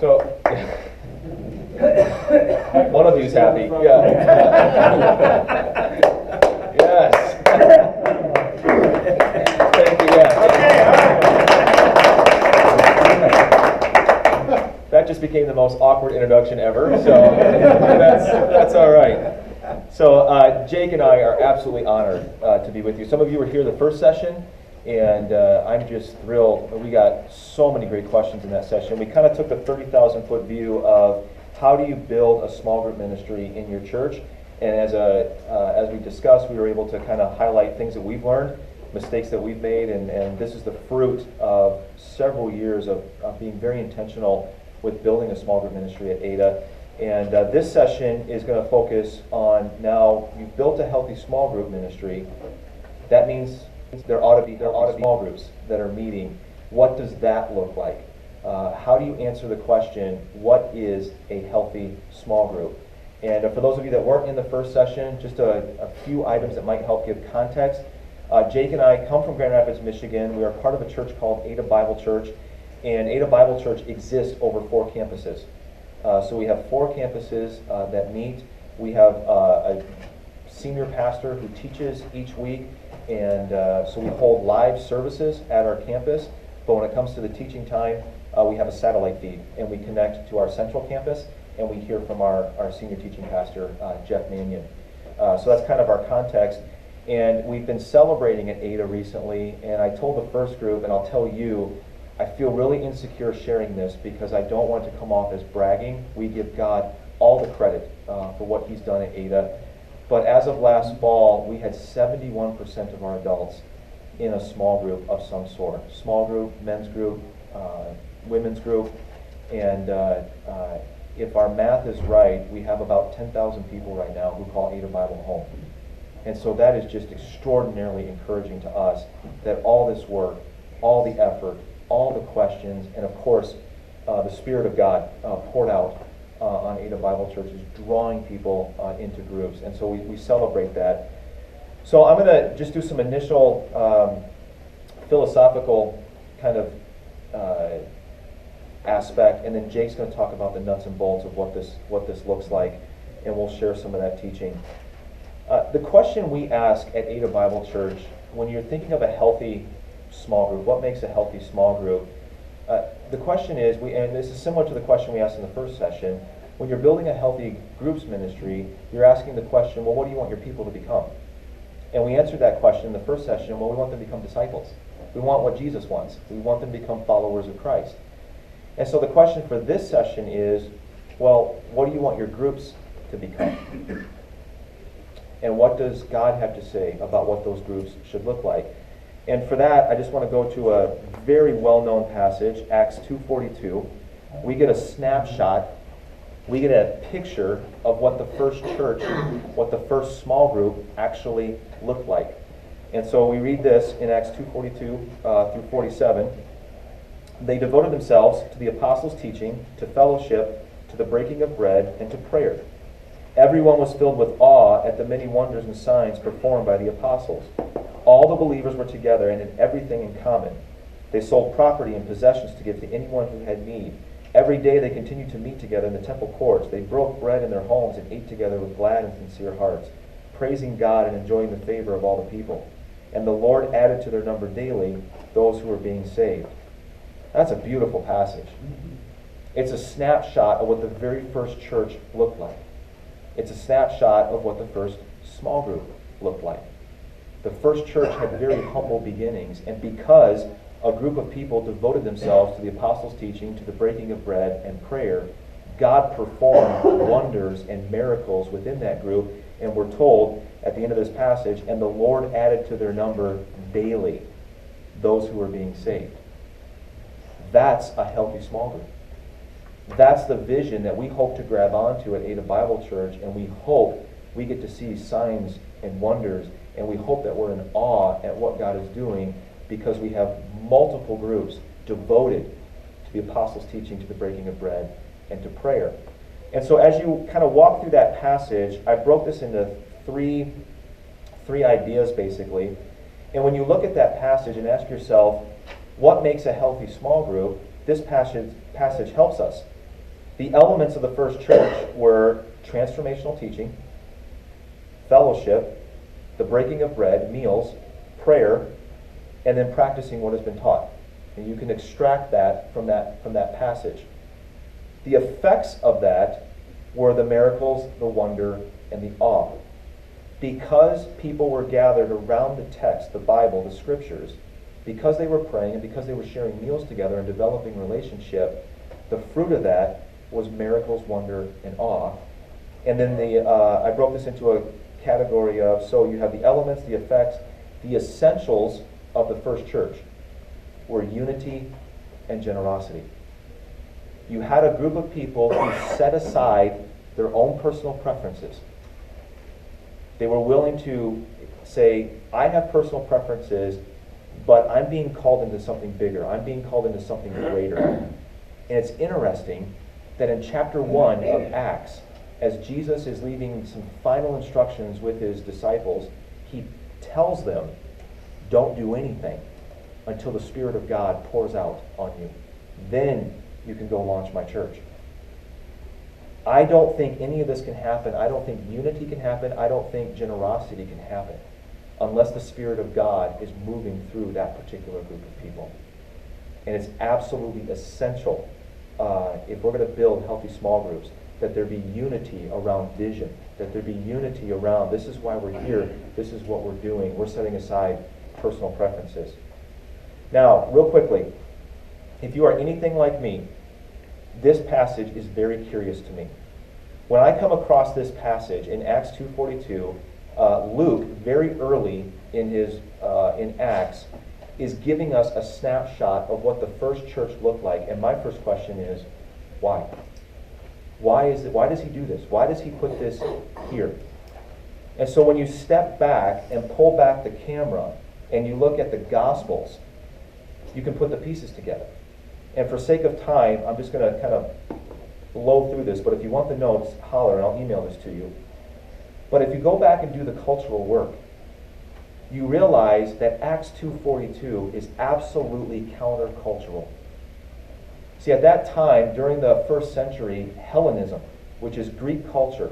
So, one of you's happy. Yeah. Yes. Thank you. Yeah. That just became the most awkward introduction ever. So that's all right. So Jake and I are absolutely honored to be with you. Some of you were here the first session, and I'm just thrilled. We got so many great questions in that session. We kind of took the 30,000-foot view of how do you build a small group ministry in your church. And as we discussed, we were able to kind of highlight things that we've learned, mistakes that we've made, and this is the fruit of several years of being very intentional with building a small group ministry at Ada. And this session is going to focus on, now you've built a healthy small group ministry. That means there ought to be small groups that are meeting. What does that look like? How do you answer the question, what is a healthy small group? And for those of you that weren't in the first session, just a few items that might help give context. Jake and I come from Grand Rapids, Michigan. We are part of a church called Ada Bible Church. And Ada Bible Church exists over 4 campuses. So we have 4 campuses that meet. We have a senior pastor who teaches each week, and so we hold live services at our campus. But when it comes to the teaching time, we have a satellite feed, and we connect to our central campus, and we hear from our senior teaching pastor, Jeff Mannion. So that's kind of our context. And we've been celebrating at Ada recently, and I told the first group, and I'll tell you, I feel really insecure sharing this because I don't want it to come off as bragging. We give God all the credit for what He's done at Ada. But as of last fall, we had 71% of our adults in a small group of some sort. Small group, men's group, women's group. And if our math is right, we have about 10,000 people right now who call Ada Bible home. And so that is just extraordinarily encouraging to us that all this work, all the effort, all the questions, and of course, the Spirit of God poured out on Ada Bible Church is drawing people into groups. And so we celebrate that. So I'm going to just do some initial philosophical kind of aspect, and then Jake's going to talk about the nuts and bolts of what this looks like, and we'll share some of that teaching. The question we ask at Ada Bible Church, when you're thinking of a healthy small group, what makes a healthy small group? The question is, and this is similar to the question we asked in the first session, when you're building a healthy groups ministry, you're asking the question, well, what do you want your people to become? And we answered that question in the first session, well, we want them to become disciples. We want what Jesus wants. We want them to become followers of Christ. And so the question for this session is, well, what do you want your groups to become? And what does God have to say about what those groups should look like? And for that, I just want to go to a very well-known passage, Acts 2:42. We get a snapshot, we get a picture of what the first church, what the first small group actually looked like. And so we read this in Acts 2:42 through 47. They devoted themselves to the apostles' teaching, to fellowship, to the breaking of bread, and to prayer. Everyone was filled with awe at the many wonders and signs performed by the apostles. All the believers were together and had everything in common. They sold property and possessions to give to anyone who had need. Every day they continued to meet together in the temple courts. They broke bread in their homes and ate together with glad and sincere hearts, praising God and enjoying the favor of all the people. And the Lord added to their number daily those who were being saved. That's a beautiful passage. It's a snapshot of what the very first church looked like. It's a snapshot of what the first small group looked like. The first church had very humble beginnings, and because a group of people devoted themselves to the apostles' teaching, to the breaking of bread and prayer, God performed wonders and miracles within that group, and we're told at the end of this passage, and the Lord added to their number daily those who were being saved. That's a healthy small group. That's the vision that we hope to grab onto at Ada Bible Church, and we hope we get to see signs and wonders, and we hope that we're in awe at what God is doing because we have multiple groups devoted to the apostles' teaching, to the breaking of bread, and to prayer. And so as you kind of walk through that passage, I broke this into three ideas basically. And when you look at that passage and ask yourself, what makes a healthy small group, this passage helps us. The elements of the first church were transformational teaching, fellowship, the breaking of bread, meals, prayer, and then practicing what has been taught. And you can extract that from that passage. The effects of that were the miracles, the wonder, and the awe. Because people were gathered around the text, the Bible, the scriptures, because they were praying and because they were sharing meals together and developing relationship, the fruit of that was miracles, wonder, and awe. And then I broke this into a category of, so you have the elements, the effects, the essentials of the first church were unity and generosity. You had a group of people who set aside their own personal preferences. They were willing to say, I have personal preferences, but I'm being called into something bigger. I'm being called into something greater. And it's interesting that in chapter 1 of Acts, as Jesus is leaving some final instructions with his disciples, he tells them, don't do anything until the Spirit of God pours out on you. Then you can go launch my church. I don't think any of this can happen. I don't think unity can happen. I don't think generosity can happen unless the Spirit of God is moving through that particular group of people. And it's absolutely essential, if we're going to build healthy small groups, that there be unity around vision, that there be unity around, this is why we're here, this is what we're doing, we're setting aside personal preferences. Now, real quickly, if you are anything like me, this passage is very curious to me. When I come across this passage in Acts 2:42, Luke, very early in Acts, is giving us a snapshot of what the first church looked like. And my first question is, why? Why does he do this? Why does he put this here? And so when you step back and pull back the camera and you look at the Gospels, you can put the pieces together. And for sake of time, I'm just going to kind of blow through this, but if you want the notes, holler and I'll email this to you. But if you go back and do the cultural work, you realize that Acts 2:42 is absolutely countercultural. See, at that time, during the first century, Hellenism, which is Greek culture,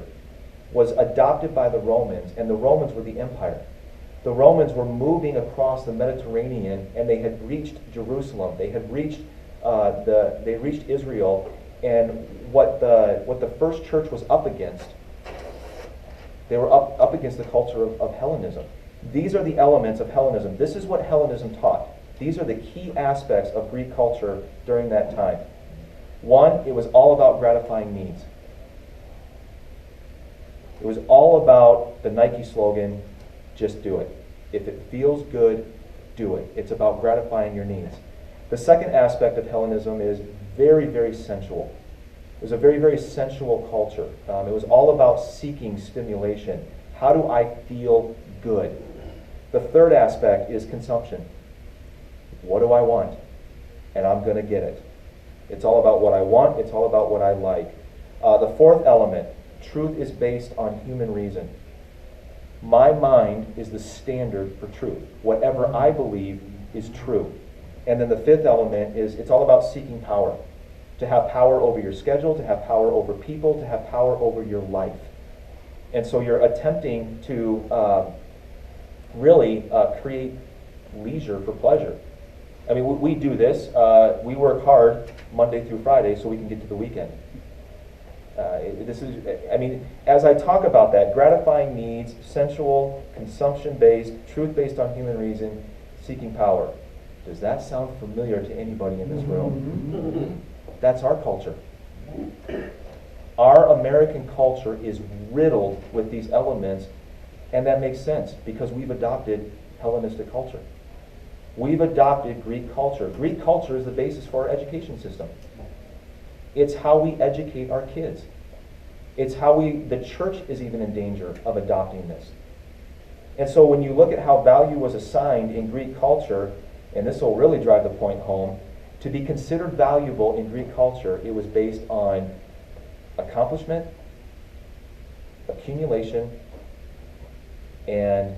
was adopted by the Romans, and the Romans were the empire. The Romans were moving across the Mediterranean, and they had reached Jerusalem. They had reached Israel, and what the first church was up against, they were up against the culture of Hellenism. These are the elements of Hellenism. This is what Hellenism taught. These are the key aspects of Greek culture during that time. One, it was all about gratifying needs. It was all about the Nike slogan, just do it. If it feels good, do it. It's about gratifying your needs. The second aspect of Hellenism is very, very sensual. It was a very, very sensual culture. It was all about seeking stimulation. How do I feel good? The third aspect is consumption. What do I want? And I'm going to get it. It's all about what I want. It's all about what I like. The fourth element, truth is based on human reason. My mind is the standard for truth. Whatever I believe is true. And then the fifth element is it's all about seeking power. To have power over your schedule, to have power over people, to have power over your life. And so you're attempting to really create leisure for pleasure. I mean, we do this. We work hard Monday through Friday so we can get to the weekend. As I talk about that, gratifying needs, sensual, consumption-based, truth-based on human reason, seeking power. Does that sound familiar to anybody in this room? That's our culture. Our American culture is riddled with these elements, and that makes sense because we've adopted Hellenistic culture. We've adopted Greek culture. Greek culture is the basis for our education system. It's how we educate our kids. It's how the church is even in danger of adopting this. And so when you look at how value was assigned in Greek culture, and this will really drive the point home, to be considered valuable in Greek culture, it was based on accomplishment, accumulation, and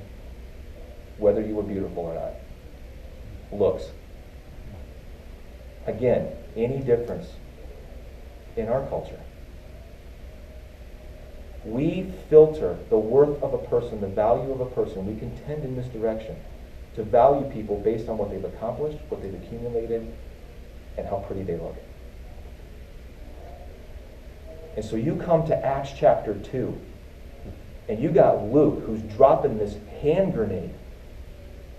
whether you were beautiful or not. Looks. Again, any difference in our culture. We filter the worth of a person, the value of a person. We can tend in this direction to value people based on what they've accomplished, what they've accumulated, and how pretty they look. And so you come to Acts chapter 2, and you got Luke who's dropping this hand grenade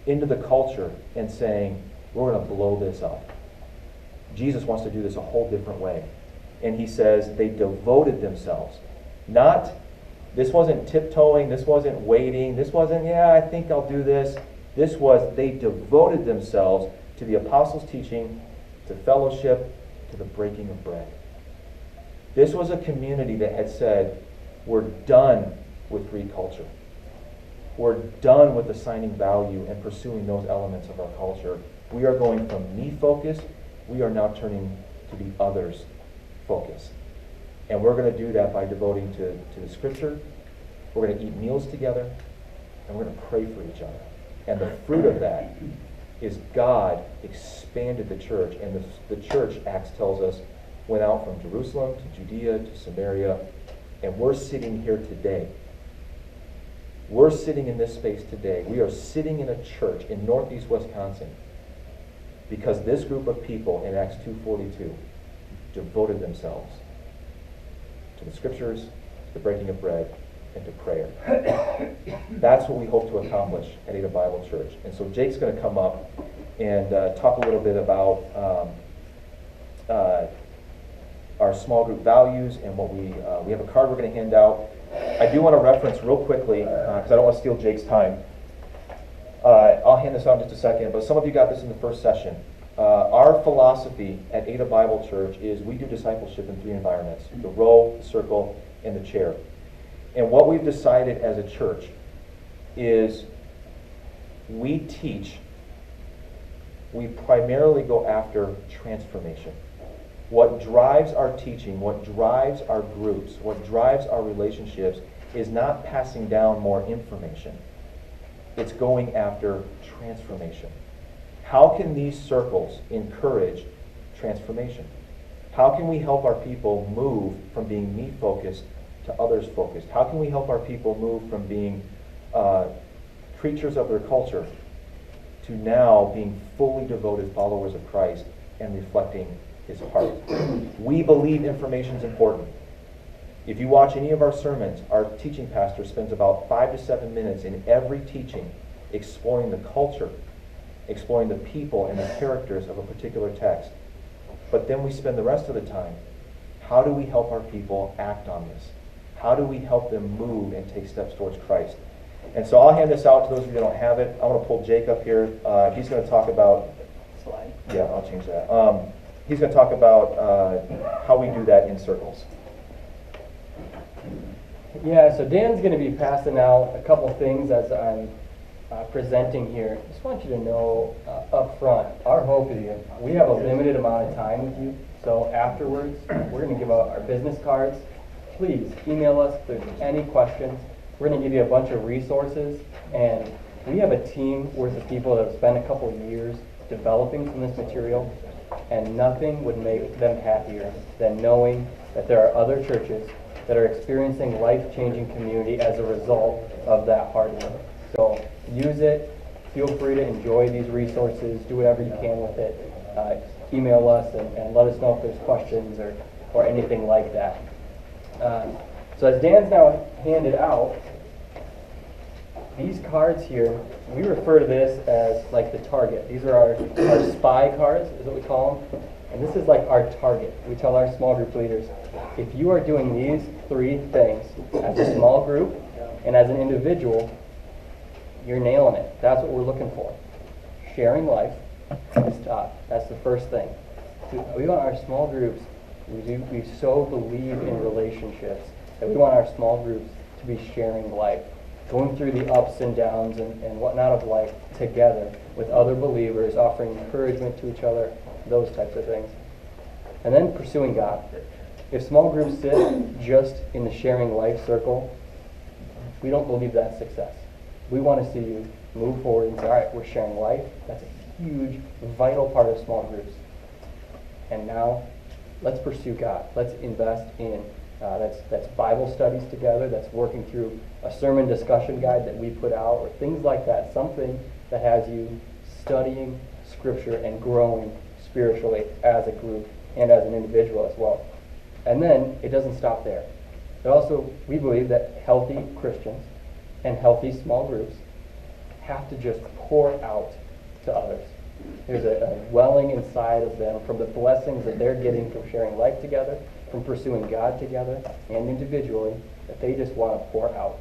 into the culture and saying, we're going to blow this up. Jesus wants to do this a whole different way. And he says they devoted themselves. Not, this wasn't tiptoeing, this wasn't waiting, this wasn't, I think I'll do this. This was, they devoted themselves to the apostles' teaching, to fellowship, to the breaking of bread. This was a community that had said, we're done with free culture. We're done with assigning value and pursuing those elements of our culture. We are going from me-focused, we are now turning to be others-focused. And we're going to do that by devoting to the Scripture. We're going to eat meals together, and we're going to pray for each other. And the fruit of that is God expanded the church, and the church, Acts tells us, went out from Jerusalem to Judea to Samaria, and we're sitting here today. We're sitting in this space today. We are sitting in a church in northeast Wisconsin because this group of people in Acts 2:42 devoted themselves to the Scriptures, to the breaking of bread, and to prayer. That's what we hope to accomplish at Ada Bible Church. And so Jake's going to come up and talk a little bit about our small group values and what we have a card we're going to hand out. I do want to reference real quickly, because I don't want to steal Jake's time. I'll hand this out in just a second, but some of you got this in the first session. Our philosophy at Ada Bible Church is we do discipleship in 3 environments: the row, the circle, and the chair. And what we've decided as a church is we teach, we primarily go after transformation. What drives our teaching, what drives our groups, what drives our relationships is not passing down more information. It's going after transformation. How can these circles encourage transformation? How can we help our people move from being me-focused to others-focused? How can we help our people move from being creatures of their culture to now being fully devoted followers of Christ and reflecting His heart? We believe information is important. If you watch any of our sermons, our teaching pastor spends about 5 to 7 minutes in every teaching exploring the culture, exploring the people and the characters of a particular text. But then we spend the rest of the time, how do we help our people act on this? How do we help them move and take steps towards Christ? And so I'll hand this out to those of you that don't have it. I want to pull Jake up here. He's going to talk about... Slide. Yeah, I'll change that. He's going to talk about how we do that in circles. Yeah, so Dan's going to be passing out a couple things as I'm presenting here. Just want you to know up front, our hope is we have a limited amount of time with you. So afterwards, we're going to give out our business cards. Please email us if there's any questions. We're going to give you a bunch of resources. And we have a team worth of people that have spent a couple of years developing some of this material. And nothing would make them happier than knowing that there are other churches that are experiencing life-changing community as a result of that hard work. So use it. Feel free to enjoy these resources. Do whatever you can with it. Email us and let us know if there's questions or anything like that. So as Dan's now handed out, these cards here, we refer to this as like the target. These are our spy cards, is what we call them. And this is like our target. We tell our small group leaders, if you are doing these 3 things as a small group and as an individual, you're nailing it. That's what we're looking for. Sharing life is top. That's the first thing. We want our small groups, we so believe in relationships that we want our small groups to be sharing life, going through the ups and downs and whatnot of life together with other believers, offering encouragement to each other, those types of things. And then pursuing God. If small groups sit just in the sharing life circle, we don't believe that's success. We want to see you move forward and say, all right, we're sharing life. That's a huge, vital part of small groups. And now let's pursue God. Let's invest in that's Bible studies together. That's working through a sermon discussion guide that we put out, or things like that. Something that has you studying Scripture and growing spiritually as a group and as an individual as well. And then it doesn't stop there. But also, we believe that healthy Christians and healthy small groups have to just pour out to others. There's a welling inside of them from the blessings that they're getting from sharing life together, from pursuing God together and individually, that they just want to pour out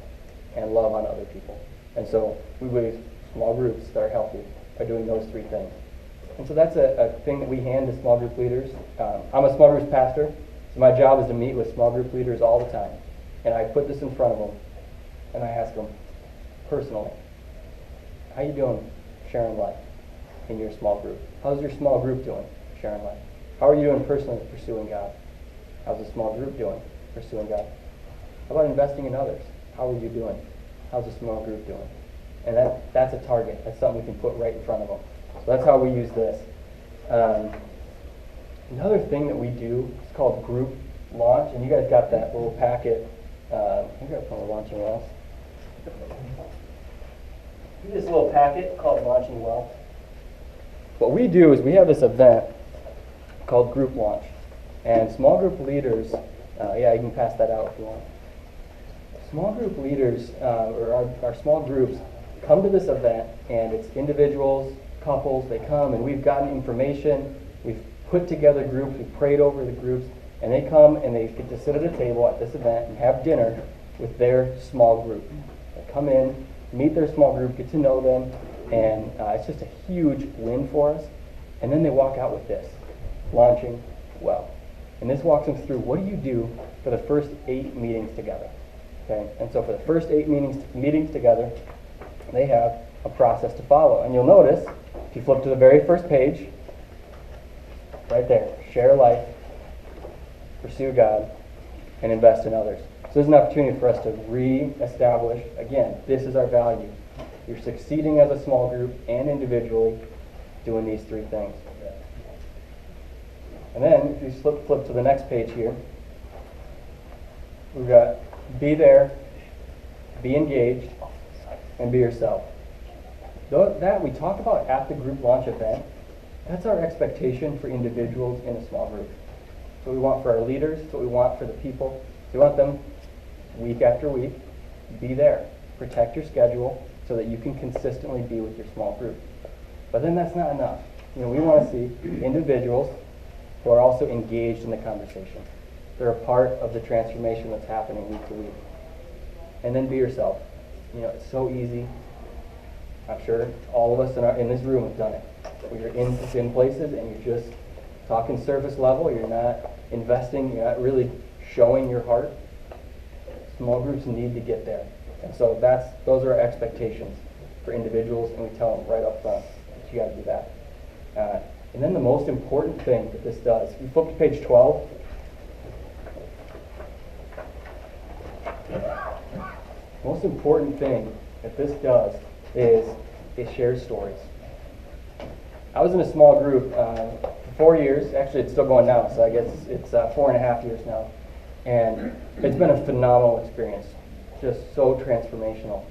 and love on other people. And so we believe small groups that are healthy are doing those three things. And so that's a thing that we hand to small group leaders. I'm a small groups pastor, so my job is to meet with small group leaders all the time. And I put this in front of them, and I ask them personally, how you doing sharing life in your small group? How's your small group doing sharing life? How are you doing personally pursuing God? How's the small group doing pursuing God? How about investing in others? How are you doing? How's the small group doing? And that's a target. That's something we can put right in front of them. So that's how we use this. Another thing that we do is called group launch, and you guys got that little packet. I think I from Launching Well. This little packet called Launching Well. What we do is we have this event called Group Launch, and small group leaders. You can pass that out if you want. Small group leaders, or our small groups, come to this event, and it's individuals, couples. They come, and we've gotten information. We've put together groups. We've prayed over the groups, and they come and they get to sit at a table at this event and have dinner with their small group. They come in, meet their small group, get to know them, and it's just a huge win for us. And then they walk out with this, launching well. And this walks them through, what do you do for the first 8 meetings together? Okay, and so for the first 8 meetings together, they have a process to follow. And you'll notice, if you flip to the very first page, right there, share life, pursue God, and invest in others. So there's an opportunity for us to re-establish, again, this is our value. You're succeeding as a small group and individually doing these 3 things. And then, if you flip to the next page here, we've got be there, be engaged, and be yourself. That we talk about at the group launch event, that's our expectation for individuals in a small group. It's what we want for our leaders, it's what we want for the people. We want them week after week, be there. Protect your schedule so that you can consistently be with your small group. But then that's not enough. We want to see individuals who are also engaged in the conversation. They're a part of the transformation that's happening week to week. And then be yourself. It's so easy. I'm sure all of us in this room have done it. Where you're in places and you're just talking surface level. You're not investing. You're not really showing your heart. Small groups need to get there. And so those are our expectations for individuals, and we tell them right up front that you got to do that. And then the most important thing that this does, if you flip to page 12, the most important thing that this does is it shares stories. I was in a small group for 4 years. Actually, it's still going now, so I guess it's 4.5 years now. And it's been a phenomenal experience, just so transformational.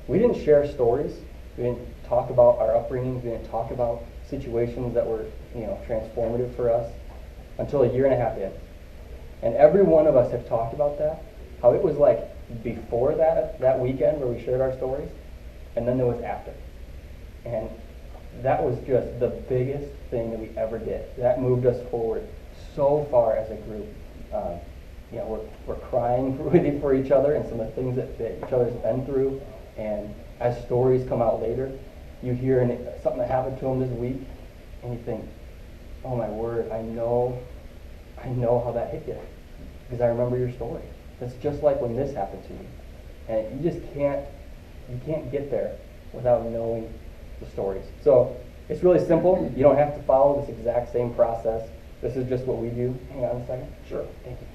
We didn't share stories. We didn't talk about our upbringings. We didn't talk about situations that were, transformative for us until 1.5 years in. And every one of us have talked about that, how it was like before that weekend where we shared our stories, and then there was after. And that was just the biggest thing that we ever did. That moved us forward so far as a group. We're crying for each other and some of the things that each other's been through. And as stories come out later, you hear something that happened to them this week, and you think, oh my word, I know how that hit you, because I remember your story. It's just like when this happened to you. And you can't get there without knowing the stories. So it's really simple. You don't have to follow this exact same process. This is just what we do. Hang on a second. Sure. Thank you.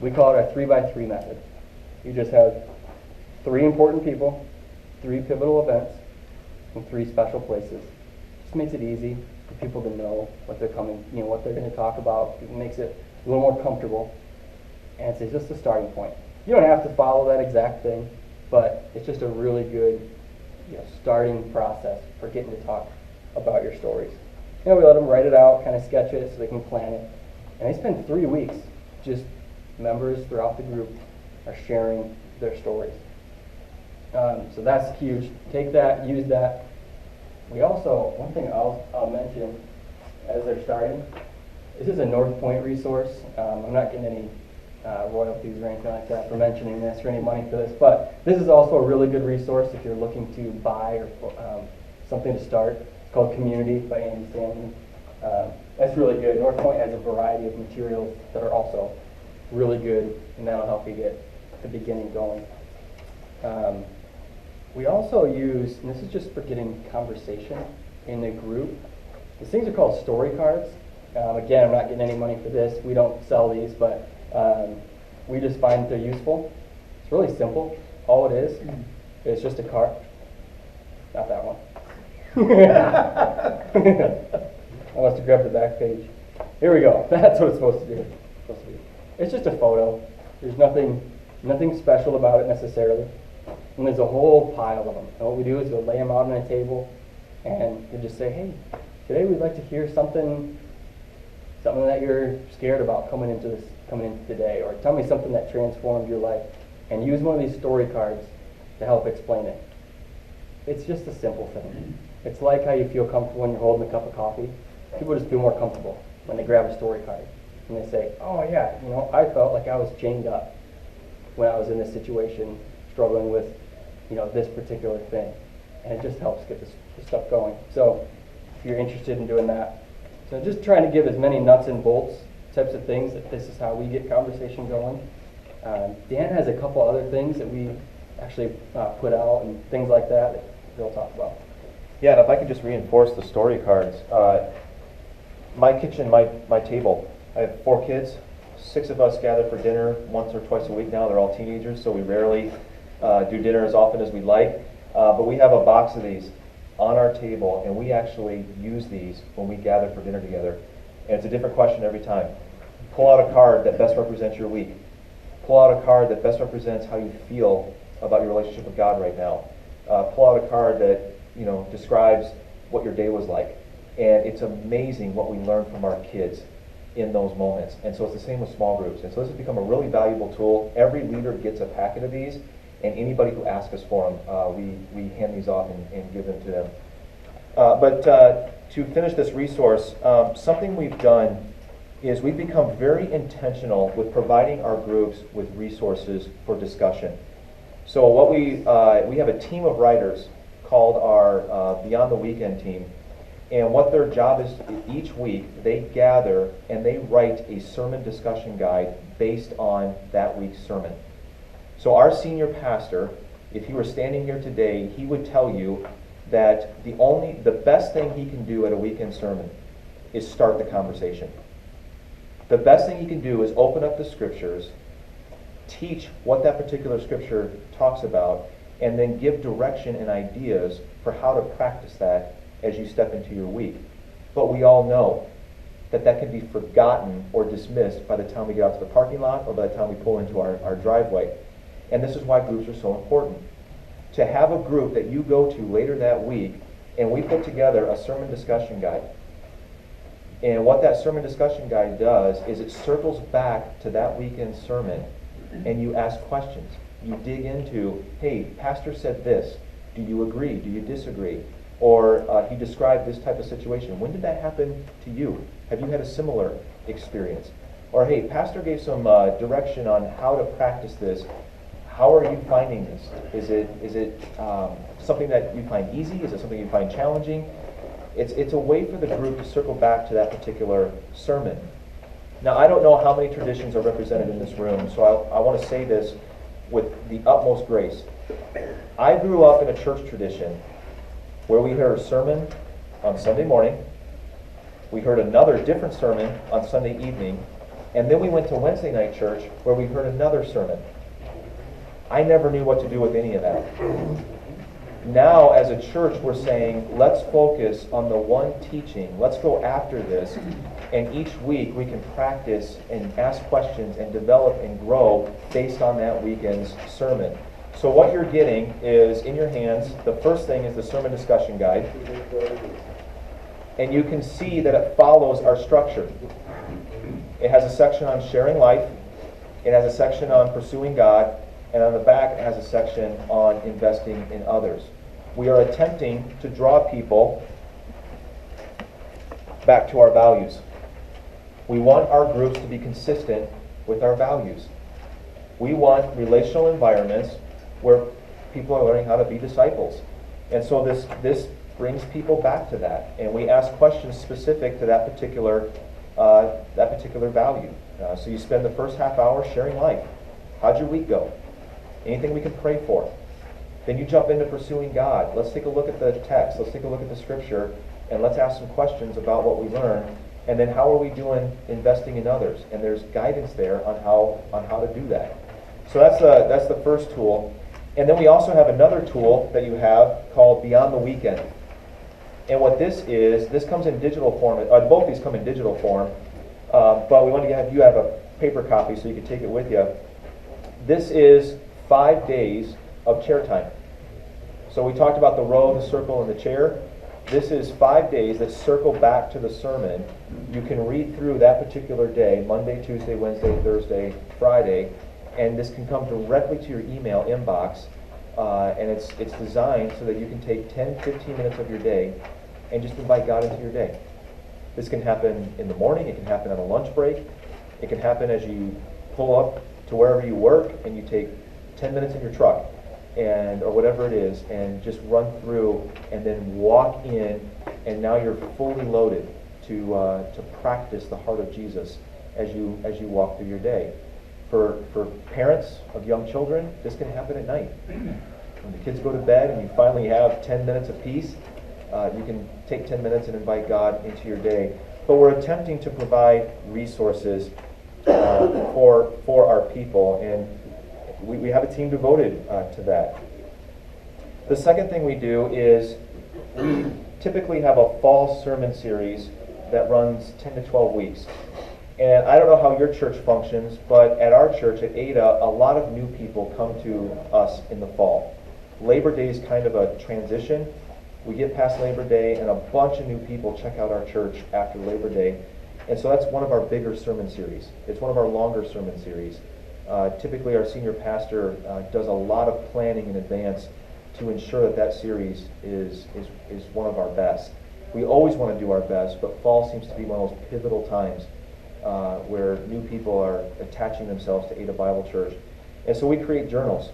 We call it our 3x3 method. You just have 3 important people, 3 pivotal events, and 3 special places. Just makes it easy. for people to know what they're coming, what they're going to talk about. It makes it a little more comfortable, and it's just a starting point. You don't have to follow that exact thing, but it's just a really good starting process for getting to talk about your stories. We let them write it out, kind of sketch it so they can plan it. And they spend 3 weeks, just members throughout the group are sharing their stories. So that's huge. Take that, use that. We also, one thing I'll mention as they're starting, this is a North Point resource. I'm not getting any royalties or anything like that for mentioning this or any money for this, but this is also a really good resource if you're looking to buy or something to start. It's called Community by Andy Stanley. That's really good. North Point has a variety of materials that are also really good, and that'll help you get the beginning going. We also use, and this is just for getting conversation in the group, these things are called story cards. Again, I'm not getting any money for this. We don't sell these, but we just find that they're useful. It's really simple. All it is just a card. Not that one. I must have grabbed the back page. Here we go. That's what it's supposed to do. It's just a photo. There's nothing special about it necessarily. And there's a whole pile of them. And what we do is we'll lay them out on a table, and we just say, hey, today we'd like to hear something that you're scared about coming into today, or tell me something that transformed your life, and use one of these story cards to help explain it. It's just a simple thing. It's like how you feel comfortable when you're holding a cup of coffee. People just feel more comfortable when they grab a story card and they say, oh yeah, I felt like I was chained up when I was in this situation, struggling with this particular thing, and it just helps get this stuff going. So if you're interested in doing that, so just trying to give as many nuts and bolts types of things, that this is how we get conversation going. Dan has a couple other things that we actually put out and things like that they'll talk about. Yeah, and if I could just reinforce the story cards. My kitchen, my table, I have 4 kids. 6 of us gather for dinner once or twice a week now. They're all teenagers, so we rarely do dinner as often as we'd like. But we have a box of these on our table, and we actually use these when we gather for dinner together. And it's a different question every time. Pull out a card that best represents your week. Pull out a card that best represents how you feel about your relationship with God right now. Pull out a card that describes what your day was like. And it's amazing what we learn from our kids in those moments. And so it's the same with small groups. And so this has become a really valuable tool. Every leader gets a packet of these, and anybody who asks us for them, we hand these off and give them to them. But to finish this resource, something we've done is we've become very intentional with providing our groups with resources for discussion. So what we have a team of writers called our Beyond the Weekend team. And what their job is, each week they gather and they write a sermon discussion guide based on that week's sermon. So our senior pastor, if he were standing here today, he would tell you that the best thing he can do at a weekend sermon is start the conversation. The best thing he can do is open up the scriptures, teach what that particular scripture talks about, and then give direction and ideas for how to practice that as you step into your week. But we all know that can be forgotten or dismissed by the time we get out to the parking lot or by the time we pull into our driveway. And this is why groups are so important. To have a group that you go to later that week, and we put together a sermon discussion guide. And what that sermon discussion guide does is it circles back to that weekend sermon, and you ask questions. You dig into, hey, pastor said this. Do you agree? Do you disagree? Or he described this type of situation. When did that happen to you? Have you had a similar experience? Or hey, pastor gave some direction on how to practice this. How are you finding this? Is it something that you find easy? Is it something you find challenging? It's a way for the group to circle back to that particular sermon. Now, I don't know how many traditions are represented in this room, so I want to say this with the utmost grace. I grew up in a church tradition where we heard a sermon on Sunday morning, we heard another different sermon on Sunday evening, and then we went to Wednesday night church where we heard another sermon. I never knew what to do with any of that. Now, as a church, we're saying, let's focus on the one teaching. Let's go after this. And each week we can practice and ask questions and develop and grow based on that weekend's sermon. So what you're getting is, in your hands, the first thing is the sermon discussion guide. And you can see that it follows our structure. It has a section on sharing life. It has a section on pursuing God. And on the back, it has a section on investing in others. We are attempting to draw people back to our values. We want our groups to be consistent with our values. We want relational environments where people are learning how to be disciples. And so this brings people back to that. And we ask questions specific to that particular value. So you spend the first half hour sharing life. How'd your week go? Anything we can pray for? Then you jump into pursuing God. Let's take a look at the text. Let's take a look at the scripture. And let's ask some questions about what we learned. And then how are we doing investing in others? And there's guidance there on how to do that. So that's the first tool. And then we also have another tool that you have called Beyond the Weekend. And what this comes in digital form. Both these come in digital form. But we want to have you have a paper copy so you can take it with you. This is 5 days of chair time. So we talked about the row, the circle, and the chair. This is 5 days that circle back to the sermon. You can read through that particular day, Monday, Tuesday, Wednesday, Thursday, Friday, and this can come directly to your email inbox. And it's designed so that you can take 10, 15 minutes of your day and just invite God into your day. This can happen in the morning. It can happen on a lunch break. It can happen as you pull up to wherever you work and you take 10 minutes in your truck or whatever it is, and just run through and then walk in, and now you're fully loaded to practice the heart of Jesus as you walk through your day. For parents of young children, this can happen at night. When the kids go to bed and you finally have 10 minutes of peace, you can take 10 minutes and invite God into your day. But we're attempting to provide resources for our people, and we have a team devoted to that. The second thing we do is we typically have a fall sermon series that runs 10 to 12 weeks. And I don't know how your church functions, but at our church, at Ada, a lot of new people come to us in the fall. Labor Day is kind of a transition. We get past Labor Day, and a bunch of new people check out our church after Labor Day. And so that's one of our bigger sermon series. It's one of our longer sermon series. Typically, our senior pastor does a lot of planning in advance to ensure that series is one of our best. We always want to do our best, but fall seems to be one of those pivotal times where new people are attaching themselves to Ada Bible Church. And so we create journals.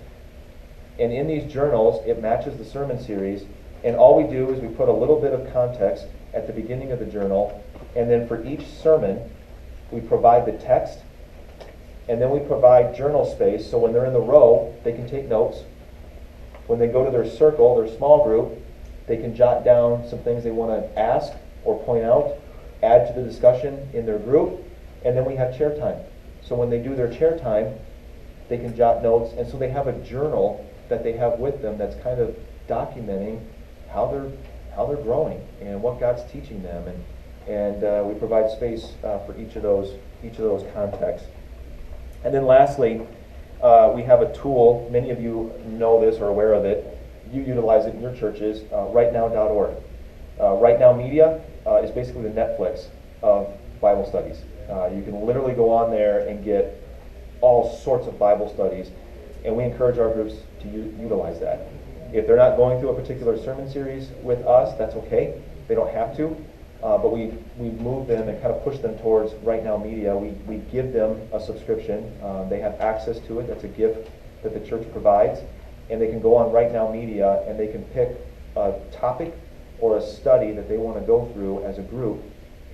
And in these journals, it matches the sermon series. And all we do is we put a little bit of context at the beginning of the journal. And then for each sermon, we provide the text. And then we provide journal space. So when they're in the row, they can take notes. When they go to their circle, their small group, they can jot down some things they want to ask or point out, add to the discussion in their group. And then we have chair time. So when they do their chair time, they can jot notes. And so they have a journal that they have with them that's kind of documenting how they're growing and what God's teaching them. And we provide space for each of those contexts. And then lastly, we have a tool. Many of you know this or are aware of it. You utilize it in your churches, rightnow.org. Right Now Media is basically the Netflix of Bible studies. You can literally go on there and get all sorts of Bible studies, and we encourage our groups to utilize that. If they're not going through a particular sermon series with us, that's okay. They don't have to, but we move them and kind of push them towards Right Now Media. We give them a subscription. They have access to it. That's a gift that the church provides, and they can go on Right Now Media and they can pick a topic or a study that they want to go through as a group,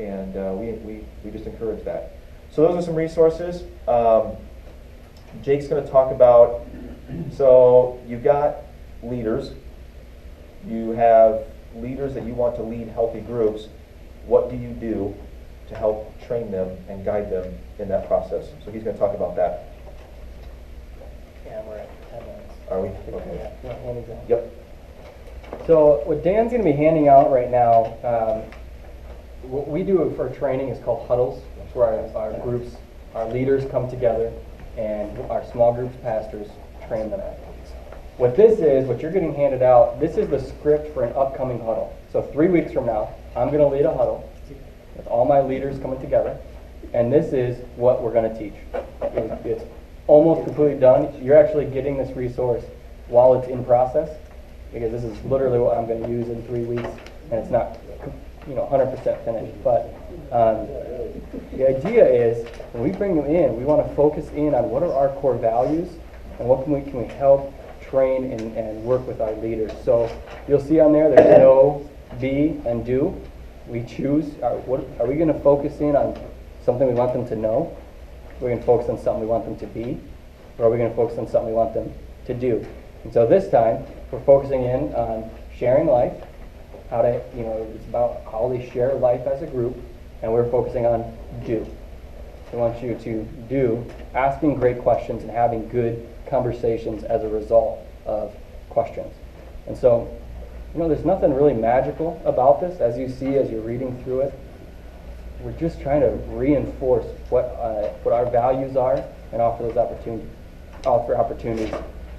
and we just encourage that. So those are some resources. Jake's going to talk about, so you've got leaders. You have leaders that you want to lead healthy groups. What do you do to help train them and guide them in that process? So he's going to talk about that. Yeah, we're at 10 minutes. Are we? Okay. Yeah, when is that? Yep. So what Dan's going to be handing out right now, what we do for training is called huddles. It's where our groups, our leaders come together and our small groups pastors train them. What this is, what you're getting handed out, this is the script for an upcoming huddle. So 3 weeks from now, I'm going to lead a huddle with all my leaders coming together, and this is what we're going to teach. It's almost completely done. You're actually getting this resource while it's in process, because this is literally what I'm going to use in 3 weeks, and it's not 100% finished. But the idea is, when we bring them in, we want to focus in on what are our core values, and what can we help train and work with our leaders. So you'll see on there, there's know, be, and do. We choose, are we going to focus in on something we want them to know? Are we going to focus on something we want them to be? Or are we going to focus on something we want them to do? And so this time, we're focusing in on sharing life, how to, it's about how they share life as a group, and we're focusing on do. We want you to do, asking great questions and having good conversations as a result of questions. And so, there's nothing really magical about this, as you see as you're reading through it. We're just trying to reinforce what our values are and offer opportunities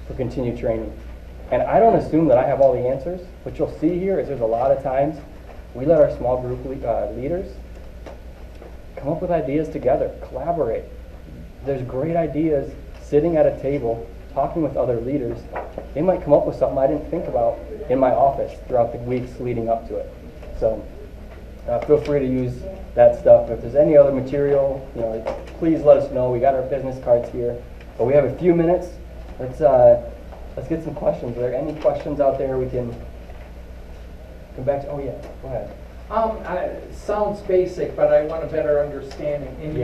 for continued training. And I don't assume that I have all the answers. What you'll see here is there's a lot of times we let our small group leaders come up with ideas together, collaborate. There's great ideas sitting at a table, talking with other leaders. They might come up with something I didn't think about in my office throughout the weeks leading up to it. So feel free to use that stuff. If there's any other material, please let us know. We got our business cards here. But we have a few minutes. Let's get some questions. Are there any questions out there we can come back to? Oh yeah, go ahead. Sounds basic, but I want a better understanding. In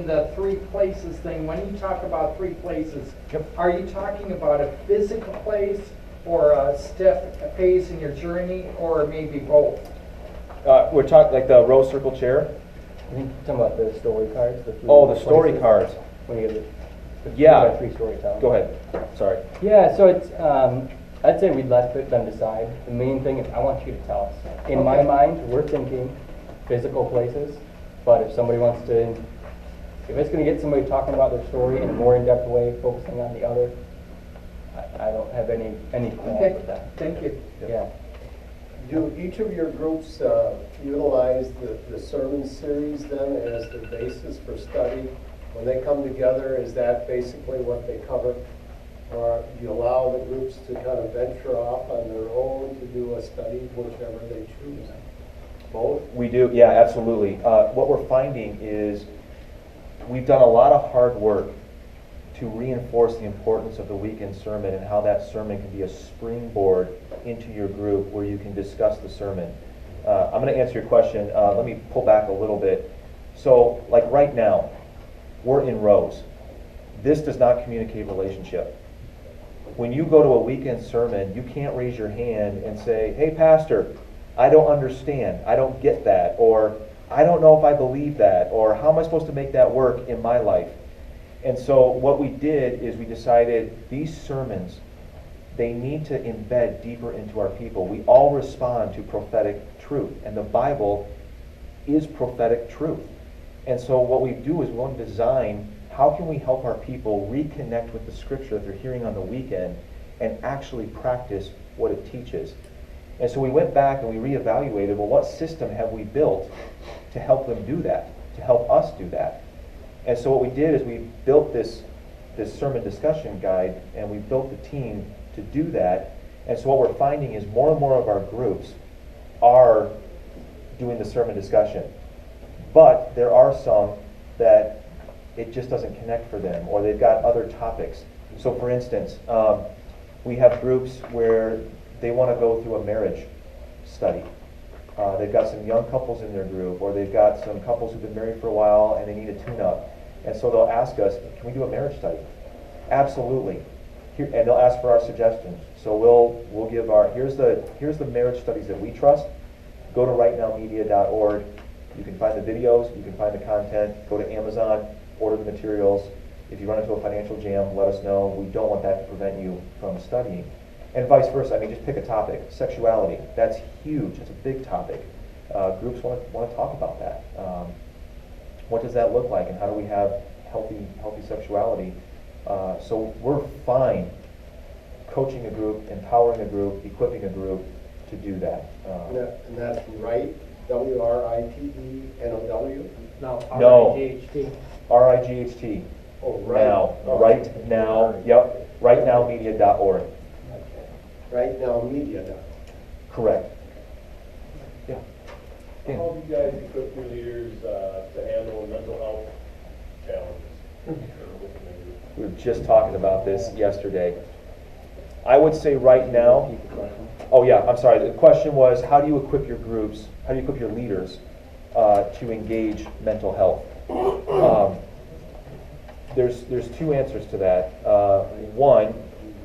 the 3 places thing, when you talk about 3 places, are you talking about a physical place or a phase in your journey, or maybe both? We're talking like the row circle chair. I think you're talking about the story cards. The story cards. When you get the Yeah. 3 storytelling. Go ahead. Sorry. Yeah, so it's, I'd say we'd let them decide. The main thing is I want you to tell us. In my mind, we're thinking physical places, but if somebody wants to, if it's going to get somebody talking about their story in a more in-depth way, focusing on the other, I don't have any qualms with that. Thank you. Yeah. Do each of your groups utilize the sermon series then as the basis for study? When they come together, is that basically what they cover? Or do you allow the groups to kind of venture off on their own to do a study, whichever they choose? Both? We do, yeah, absolutely. What we're finding is we've done a lot of hard work to reinforce the importance of the weekend sermon and how that sermon can be a springboard into your group where you can discuss the sermon. I'm going to answer your question. Let me pull back a little bit. So, like right now, we're in rows. This does not communicate relationship. When you go to a weekend sermon, you can't raise your hand and say, "Hey, pastor, I don't understand. I don't get that." Or, "I don't know if I believe that." Or, "How am I supposed to make that work in my life?" And so what we did is we decided these sermons, they need to embed deeper into our people. We all respond to prophetic truth, and the Bible is prophetic truth. And so what we do is we want to design, how can we help our people reconnect with the scripture that they're hearing on the weekend and actually practice what it teaches? And so we went back and we reevaluated, well, what system have we built to help them do that, to help us do that? And so what we did is we built this sermon discussion guide, and we built the team to do that. And so what we're finding is more and more of our groups are doing the sermon discussion. But there are some that it just doesn't connect for them, or they've got other topics. So for instance, we have groups where they want to go through a marriage study. They've got some young couples in their group, or they've got some couples who've been married for a while and they need a tune-up. And so they'll ask us, "Can we do a marriage study?" Absolutely. And they'll ask for our suggestions. So we'll give here's the marriage studies that we trust. Go to rightnowmedia.org. You can find the videos, you can find the content. Go to Amazon, order the materials. If you run into a financial jam, let us know. We don't want that to prevent you from studying. And vice versa. I mean, just pick a topic. Sexuality, that's huge. It's a big topic. Groups want to talk about that. What does that look like, and how do we have healthy sexuality? So we're fine coaching a group, empowering a group, equipping a group to do that. And that's Wright, WRITENOW? No, No. RIGHT. RIGHT. Oh, right. Now. Oh. Right now. Yep. Rightnowmedia.org. Right now, media. Correct. Yeah. How Dan. do you guys equip your leaders to handle mental health challenges? We were just talking about this yesterday. I would say right now. Repeat the question. Oh yeah, I'm sorry. The question was, how do you equip your groups? How do you equip your leaders to engage mental health? There's two answers to that. One,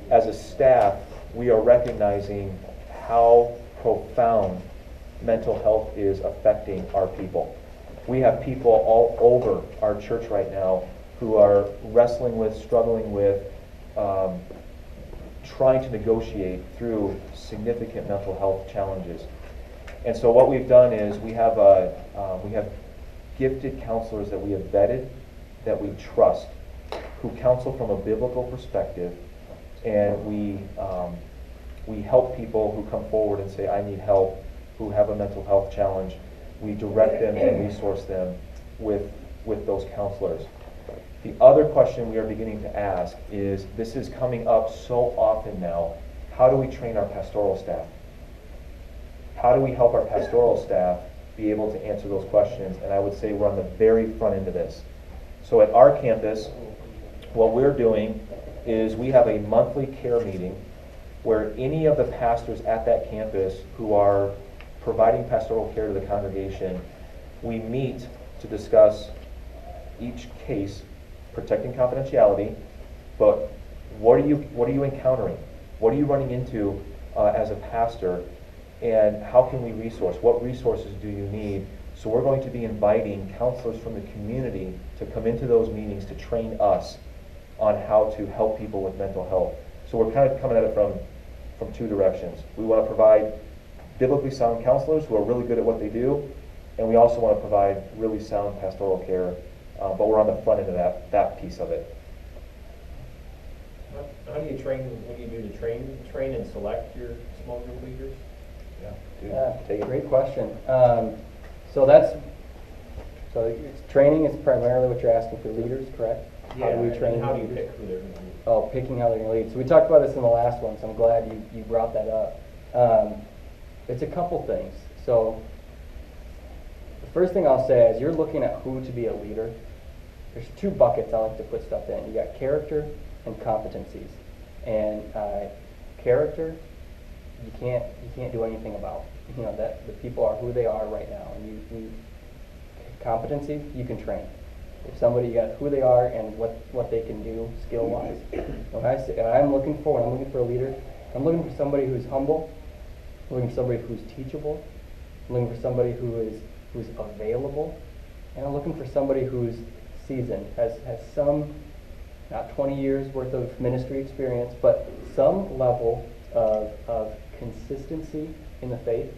as a staff, we are recognizing how profound mental health is affecting our people. We have people all over our church right now who are wrestling with, struggling with, trying to negotiate through significant mental health challenges. And so what we've done is we have gifted counselors that we have vetted, that we trust, who counsel from a biblical perspective, and we help people who come forward and say, I need help, who have a mental health challenge. We direct them and resource them with those counselors. The other question we are beginning to ask is, this is coming up so often now, how do we train our pastoral staff? How do we help our pastoral staff be able to answer those questions? And I would say we're on the very front end of this. So at our campus, what we're doing is we have a monthly care meeting where any of the pastors at that campus who are providing pastoral care to the congregation, we meet to discuss each case, protecting confidentiality, but what are you encountering? What are you running into as a pastor, and how can we resource? What resources do you need? So we're going to be inviting counselors from the community to come into those meetings to train us on how to help people with mental health. So we're kind of coming at it from two directions. We want to provide biblically sound counselors who are really good at what they do, and we also want to provide really sound pastoral care, but we're on the front end of that piece of it. How do you train, what do you do to train and select your small group leaders? Yeah, dude, Yeah, take it. great question. So training is primarily what you're asking for leaders, correct? How do we train How do you leaders? pick who they're going to be? Oh, picking how they're going to lead. So we talked about this in the last one, so I'm glad you brought that up. It's a couple things. So the first thing I'll say is, you're looking at who to be a leader. There's two buckets I like to put stuff in. You got character and competencies. And character, you can't do anything about. You know, that the people are who they are right now, and competency you can train. If somebody got who they are and what they can do skill-wise. When I'm looking for a leader, I'm looking for somebody who's humble. I'm looking for somebody who's teachable. I'm looking for somebody who's available, and I'm looking for somebody who's seasoned, has some, not 20 years worth of ministry experience, but some level of consistency in the faith.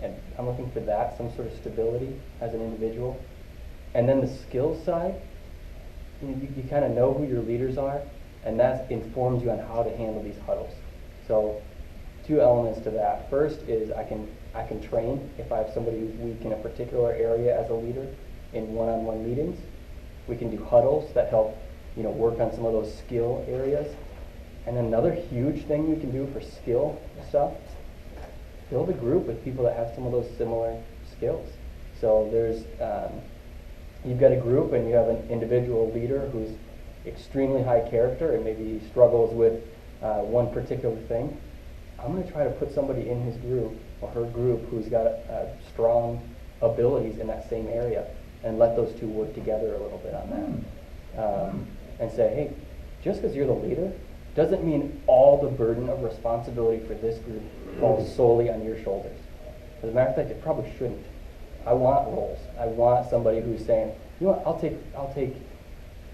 And I'm looking for that, some sort of stability as an individual. And then the skills side, you kind of know who your leaders are, and that informs you on how to handle these huddles. So two elements to that. First is I can train if I have somebody who's weak in a particular area as a leader in one-on-one meetings. We can do huddles that help work on some of those skill areas. And another huge thing we can do for skill stuff, build a group with people that have some of those similar skills. So there's you've got a group and you have an individual leader who's extremely high character and maybe struggles with one particular thing. I'm going to try to put somebody in his group or her group who's got strong abilities in that same area, and let those two work together a little bit on that. And say, hey, just because you're the leader doesn't mean all the burden of responsibility for this group falls solely on your shoulders. As a matter of fact, it probably shouldn't. I want roles. I want somebody who's saying, you know what, I'll take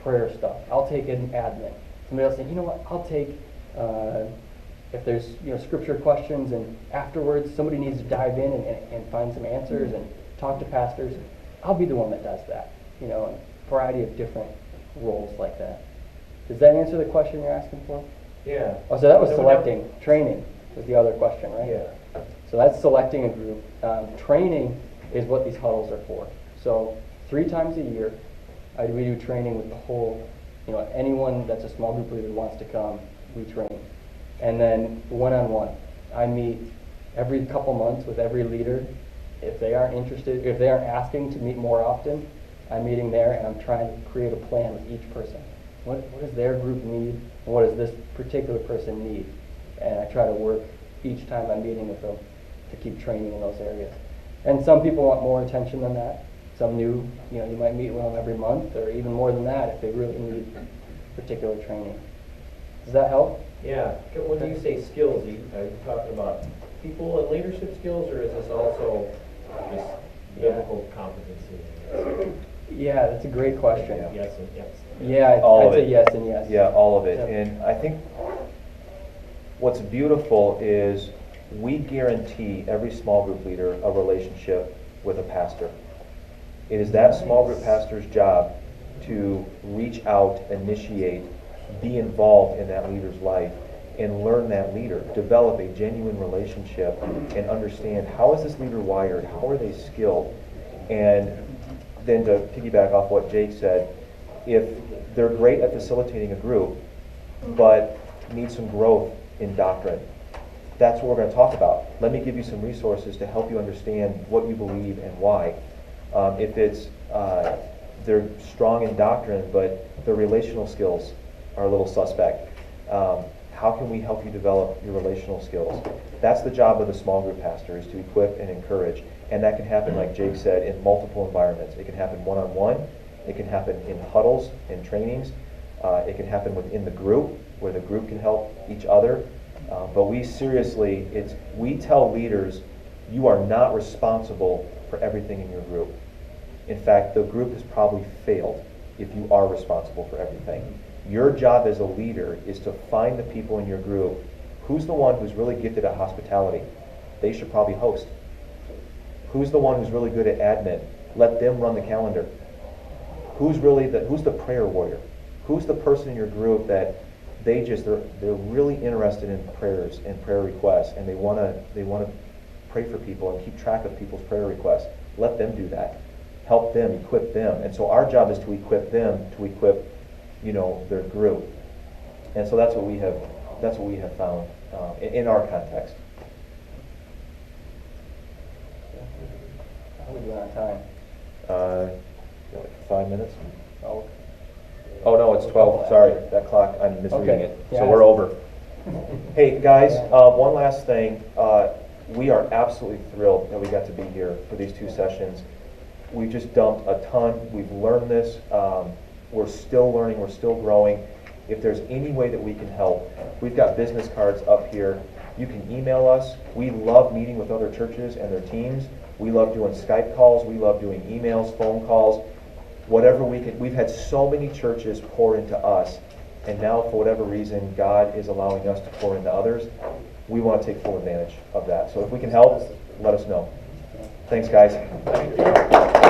prayer stuff. I'll take an admin. Somebody else saying, you know what, I'll take if there's, scripture questions and afterwards somebody needs to dive in and find some answers and talk to pastors, I'll be the one that does that, and a variety of different roles like that. Does that answer the question you're asking for? Yeah. Oh, so that was That would selecting. Training was the other question, right? Yeah. So that's selecting a group. Training is what these huddles are for. So 3 times a year, we do training with the whole, anyone that's a small group leader who wants to come, we train. And then one-on-one, I meet every couple months with every leader. If they aren't interested, if they aren't asking to meet more often, I'm meeting there and I'm trying to create a plan with each person. What does their group need? And what does this particular person need? And I try to work each time I'm meeting with them to keep training in those areas. And some people want more attention than that. Some new, you might meet with them every month or even more than that if they really need particular training. Does that help? Yeah, when you say skills, are you talking about people and leadership skills, or is this also just biblical competency? Yeah, that's a great question. Yes and yes. Yeah, All I'd of say it. yes and yes. Yeah, all of it. Yeah. And I think what's beautiful is we guarantee every small group leader a relationship with a pastor. It is that small group pastor's job to reach out, initiate, be involved in that leader's life and learn that leader, develop a genuine relationship and understand how is this leader wired, how are they skilled, and then to piggyback off what Jake said, if they're great at facilitating a group but need some growth in doctrine, that's what we're going to talk about. Let me give you some resources to help you understand what you believe and why. If it's they're strong in doctrine but their relational skills are a little suspect, how can we help you develop your relational skills? That's the job of the small group pastor, is to equip and encourage. And that can happen, like Jake said, in multiple environments. It can happen one-on-one. It can happen in huddles and trainings. It can happen within the group, where the group can help each other. But we tell leaders, you are not responsible for everything in your group. In fact, the group has probably failed if you are responsible for everything. Your job as a leader is to find the people in your group. Who's the one who's really gifted at hospitality? They should probably host. Who's the one who's really good at admin? Let them run the calendar. Who's the prayer warrior? Who's the person in your group that they're really interested in prayers and prayer requests, and they want to pray for people and keep track of people's prayer requests? Let them do that. Help them, equip them. And so our job is to equip them to equip their group. And so that's what we have found in our context. How are we doing on time? Like 5 minutes? Oh, Oh no, it's 12. Sorry, that clock, I'm misreading Okay. it. Yeah. So we're over. Hey guys, one last thing. We are absolutely thrilled that we got to be here for these 2 sessions. We just dumped a ton. We've learned this. We're still learning. We're still growing. If there's any way that we can help, we've got business cards up here. You can email us. We love meeting with other churches and their teams. We love doing Skype calls. We love doing emails, phone calls, whatever we can. We've had so many churches pour into us, and now for whatever reason, God is allowing us to pour into others. We want to take full advantage of that. So if we can help, let us know. Thanks, guys. Thank you.